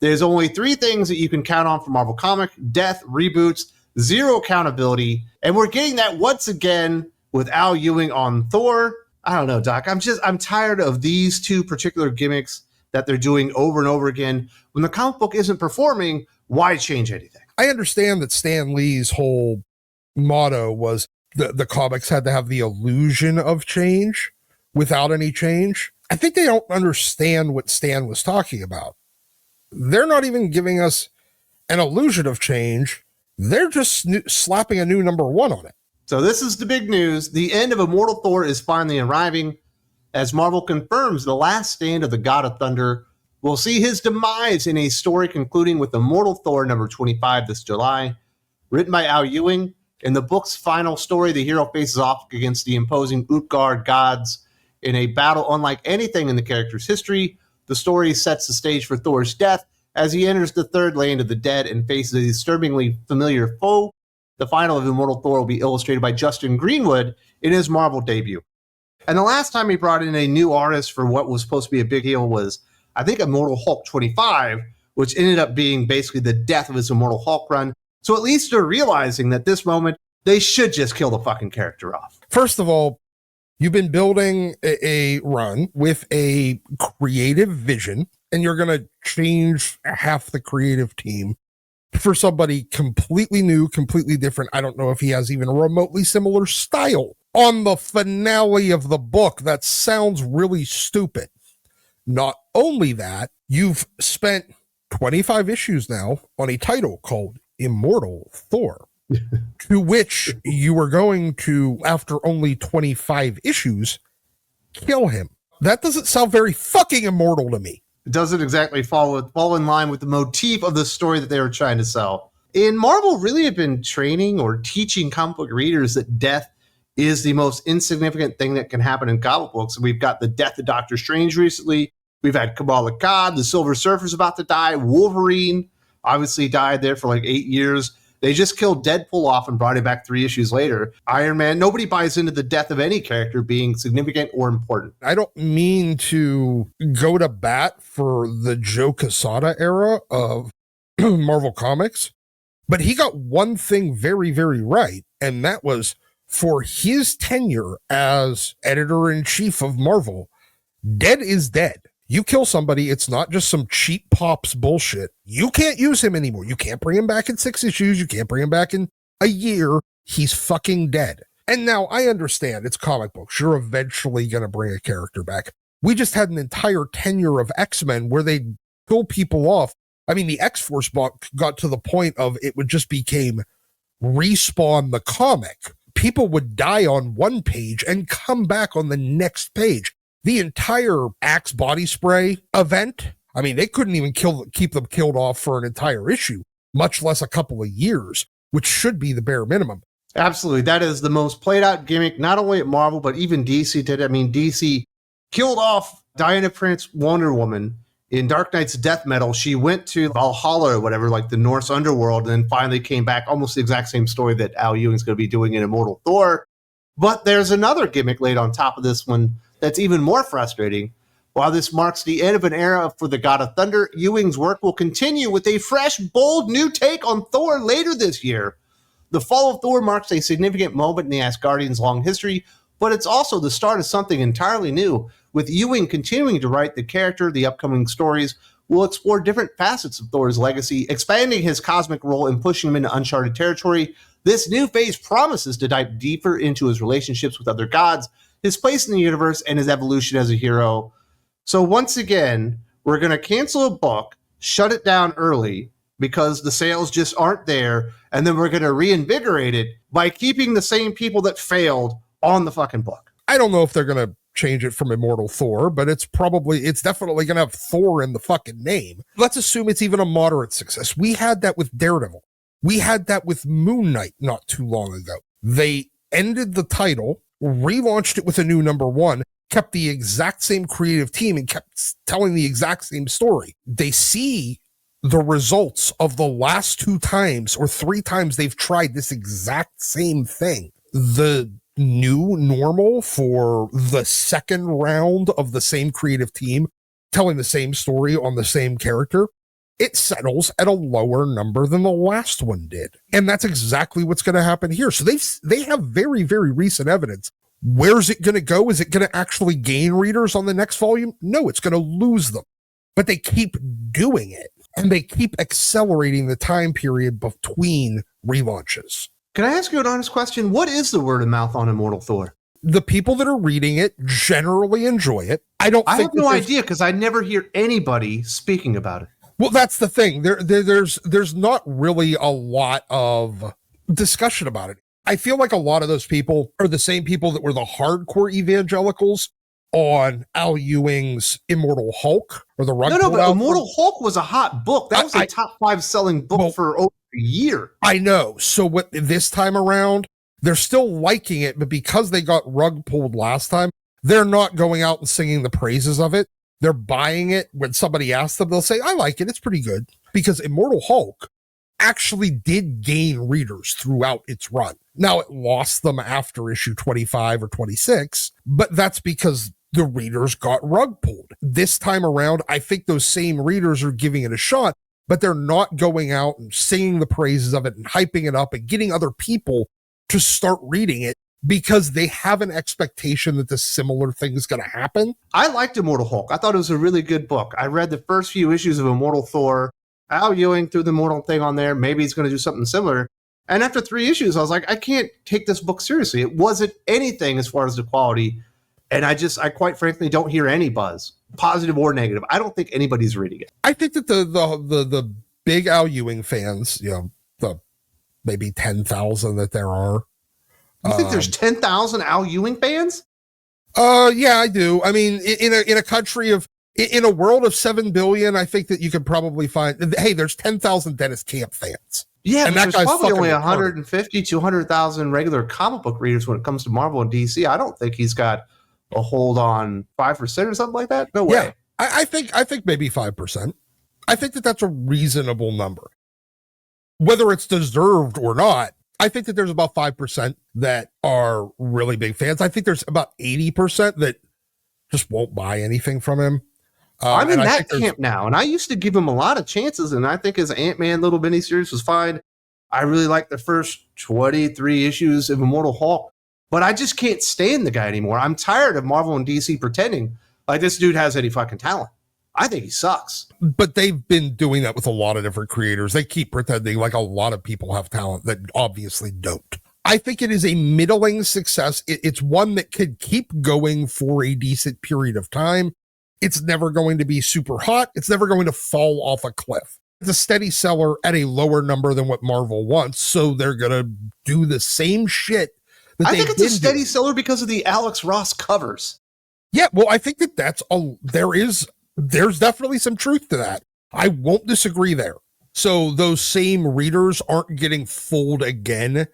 There's only 3 things that you can count on for Marvel Comic: death, reboots, zero accountability. And we're getting that once again with Al Ewing on Thor. I don't know, Doc. I'm tired of these 2 particular gimmicks that they're doing over and over again. When the comic book isn't performing, why change anything? I understand that Stan Lee's whole motto was the comics had to have the illusion of change without any change. I think they don't understand what Stan was talking about. They're not even giving us an illusion of change. They're just slapping a new number 1 on it. So this is the big news. The end of Immortal Thor is finally arriving, as Marvel confirms the last stand of the God of Thunder. We'll see his demise in a story concluding with Immortal Thor number 25 this July. Written by Al Ewing, in the book's final story, the hero faces off against the imposing Utgard gods in a battle unlike anything in the character's history. The story sets the stage for Thor's death as he enters the third land of the dead and faces a disturbingly familiar foe. The final of Immortal Thor will be illustrated by Justin Greenwood in his Marvel debut. And the last time he brought in a new artist for what was supposed to be a big deal was, I think, Immortal Hulk 25, which ended up being basically the death of his Immortal Hulk run. So at least they're realizing that this moment, they should just kill the fucking character off. First of all, you've been building a run with a creative vision, and you're going to change half the creative team for somebody completely new, completely different. I don't know if he has even a remotely similar style. On the finale of the book, that sounds really stupid. Not only that, you've spent 25 issues now on a title called Immortal Thor, to which you are going to, after only 25 issues, kill him. That doesn't sound very fucking immortal to me. It doesn't exactly fall in line with the motif of the story that they were trying to sell. And Marvel really have been training or teaching comic book readers that death is the most insignificant thing that can happen in comic books. We've got the death of Doctor Strange recently. We've had Kamala Khan, the Silver Surfer's about to die. Wolverine obviously died there for like 8 years. They just killed Deadpool off and brought him back 3 issues later. Iron Man, nobody buys into the death of any character being significant or important. I don't mean to go to bat for the Joe Quesada era of Marvel Comics, but he got one thing very, very right, and that was for his tenure as editor-in-chief of Marvel, dead is dead. You kill somebody, it's not just some cheap pops bullshit. You can't use him anymore. You can't bring him back in 6 issues. You can't bring him back in a year. He's fucking dead. And now I understand it's comic books. You're eventually going to bring a character back. We just had an entire tenure of X-Men where they kill people off. I mean, the X-Force book got to the point of it would just became Respawn the comic. People would die on one page and come back on the next page. The entire Axe body spray event, I mean, they couldn't even keep them killed off for an entire issue, much less a couple of years, which should be the bare minimum. Absolutely. That is the most played out gimmick, not only at Marvel, but even DC did. I mean, DC killed off Diana Prince Wonder Woman in Dark Knight's death metal. She went to Valhalla or whatever, like the Norse underworld, and then finally came back, almost the exact same story that Al Ewing's going to be doing in Immortal Thor. But there's another gimmick laid on top of this one that's even more frustrating. While this marks the end of an era for the God of Thunder, Ewing's work will continue with a fresh, bold new take on Thor later this year. The fall of Thor marks a significant moment in the Asgardians' long history, but it's also the start of something entirely new. With Ewing continuing to write the character, the upcoming stories will explore different facets of Thor's legacy, expanding his cosmic role and pushing him into uncharted territory. This new phase promises to dive deeper into his relationships with other gods, his place in the universe, and his evolution as a hero. So once again, we're going to cancel a book, shut it down early because the sales just aren't there, and then we're going to reinvigorate it by keeping the same people that failed on the fucking book. I don't know if they're going to change it from Immortal Thor, but it's definitely going to have Thor in the fucking name. Let's assume it's even a moderate success. We had that with Daredevil. We had that with Moon Knight not too long ago. They ended the title, relaunched it with a new number 1, kept the exact same creative team and kept telling the exact same story. They see the results of the last 2 times or 3 times they've tried this exact same thing. The new normal for the second round of the same creative team telling the same story on the same character it settles at a lower number than the last one did. And that's exactly what's going to happen here. So they have very, very recent evidence. Where's it going to go? Is it going to actually gain readers on the next volume? No, it's going to lose them. But they keep doing it, and they keep accelerating the time period between relaunches. Can I ask you an honest question? What is the word of mouth on Immortal Thor? The people that are reading it generally enjoy it. I have no idea because I never hear anybody speaking about it. Well, that's the thing. There's not really a lot of discussion about it. I feel like a lot of those people are the same people that were the hardcore evangelicals on Al Ewing's Immortal Hulk or the rug. No, but Immortal Hulk was a hot book. That was a top 5 selling book for over a year. I know. So what this time around, they're still liking it, but because they got rug pulled last time, they're not going out and singing the praises of it. They're buying it. When somebody asks them, they'll say, I like it. It's pretty good. Because Immortal Hulk actually did gain readers throughout its run. Now, it lost them after issue 25 or 26, but that's because the readers got rug pulled. This time around, I think those same readers are giving it a shot, but they're not going out and singing the praises of it and hyping it up and getting other people to start reading it because they have an expectation that this similar thing is going to happen. I liked Immortal Hulk. I thought it was a really good book. I read the first few issues of Immortal Thor. Al Ewing threw the Immortal thing on there. Maybe he's going to do something similar. And after 3 issues, I was like, I can't take this book seriously. It wasn't anything as far as the quality. And I quite frankly don't hear any buzz, positive or negative. I don't think anybody's reading it. I think that the big Al Ewing fans, the maybe 10,000 that there are. You think there's 10,000 Al Ewing fans? Yeah, I do. I mean, in a country of, in a world of 7 billion, I think that you could probably find, hey, there's 10,000 Dennis Camp fans. Yeah, and there's probably only 150, 200,000 regular comic book readers when it comes to Marvel and DC. I don't think he's got a hold on 5% or something like that. No way. Yeah, I think maybe 5%. I think that that's a reasonable number. Whether it's deserved or not, I think that there's about 5% that are really big fans. I think there's about 80% that just won't buy anything from him. I'm in that camp now, and I used to give him a lot of chances, and I think his Ant-Man little miniseries was fine. I really liked the first 23 issues of Immortal Hulk, but I just can't stand the guy anymore. I'm tired of Marvel and DC pretending like this dude has any fucking talent. I think he sucks. But they've been doing that with a lot of different creators. They keep pretending like a lot of people have talent that obviously don't. I think it is a middling success. It's one that could keep going for a decent period of time. It's never going to be super hot. It's never going to fall off a cliff. It's a steady seller at a lower number than what Marvel wants. So they're going to do the same shit that I think it's a steady seller because of the Alex Ross covers. Yeah, well, I think that there's definitely some truth to that. I won't disagree there. So those same readers aren't getting fooled again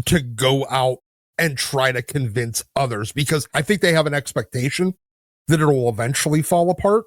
to go out and try to convince others, because I think they have an expectation that it'll eventually fall apart.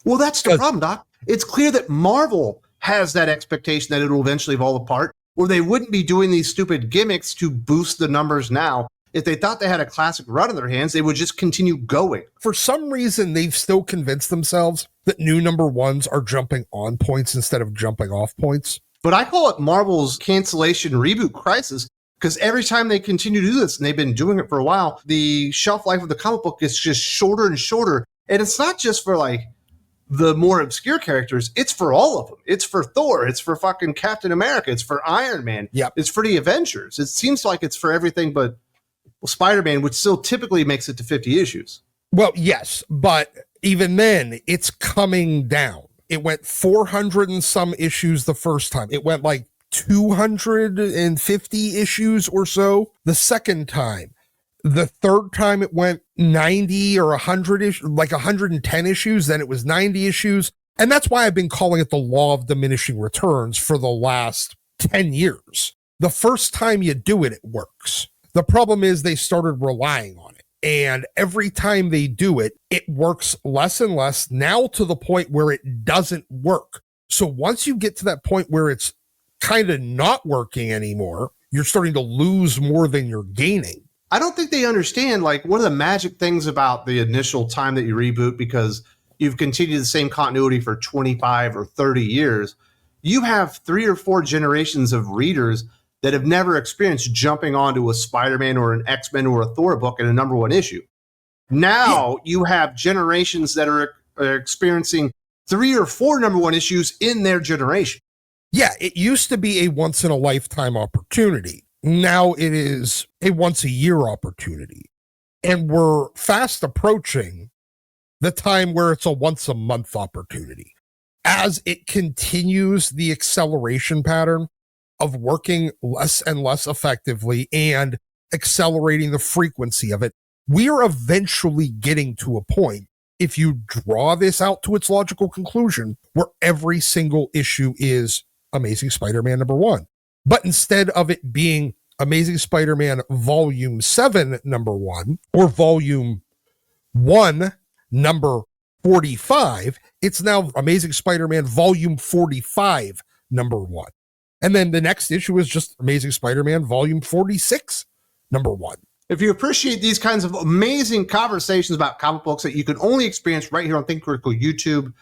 Well, that's the problem, Doc. It's clear that Marvel has that expectation that it'll eventually fall apart, or they wouldn't be doing these stupid gimmicks to boost the numbers now. If they thought they had a classic run in their hands, they would just continue going. For some reason, they've still convinced themselves that new number ones are jumping on points instead of jumping off points. But I call it Marvel's cancellation reboot crisis, because every time they continue to do this, and they've been doing it for a while, the shelf life of the comic book is just shorter and shorter. And it's not just for like the more obscure characters, it's for all of them. It's for Thor, it's for fucking Captain America, it's for Iron Man, it's for the Avengers. It seems like it's for everything but Spider-Man, which still typically makes it to 50 issues. Well, yes, but even then, it's coming down. It went 400 and some issues the first time. It went like 250 issues or so the second time. The third time it went 90 or 100 issues, like 110 issues. Then it was 90 issues. And that's why I've been calling it the law of diminishing returns for the last 10 years. The first time you do it, it works. The problem is they started relying on it. And every time they do it, it works less and less, now to the point where it doesn't work. So once you get to that point where it's kind of not working anymore, you're starting to lose more than you're gaining. I don't think they understand, like, one of the magic things about the initial time that you reboot, because you've continued the same continuity for 25 or 30 years, you have 3 or 4 generations of readers that have never experienced jumping onto a Spider-Man or an X-Men or a Thor book in a #1 issue. Now you have generations that are experiencing 3 or 4 #1 issues in their generation. Yeah, it used to be a once in a lifetime opportunity. Now it is a once a year opportunity. And we're fast approaching the time where it's a once a month opportunity. As it continues the acceleration pattern of working less and less effectively and accelerating the frequency of it, we are eventually getting to a point, if you draw this out to its logical conclusion, where every single issue is Amazing Spider-Man #1. But instead of it being Amazing Spider-Man Volume 7 #1 or Volume 1 number 45, it's now Amazing Spider-Man Volume 45 #1. And then the next issue is just Amazing Spider-Man Volume 46 #1. If you appreciate these kinds of amazing conversations about comic books that you can only experience right here on Think Critical YouTube,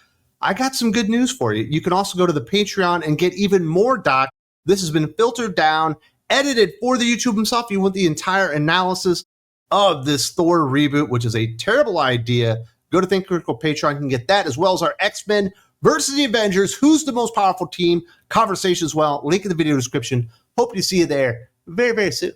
I got some good news for you. You can also go to the Patreon and get even more, Doc. This has been filtered down, edited for the YouTube himself. You want the entire analysis of this Thor reboot, which is a terrible idea. Go to Think Critical Patreon. You can get that, as well as our X-Men versus the Avengers, who's the most powerful team conversation as well. Link in the video description. Hope to see you there very, very soon.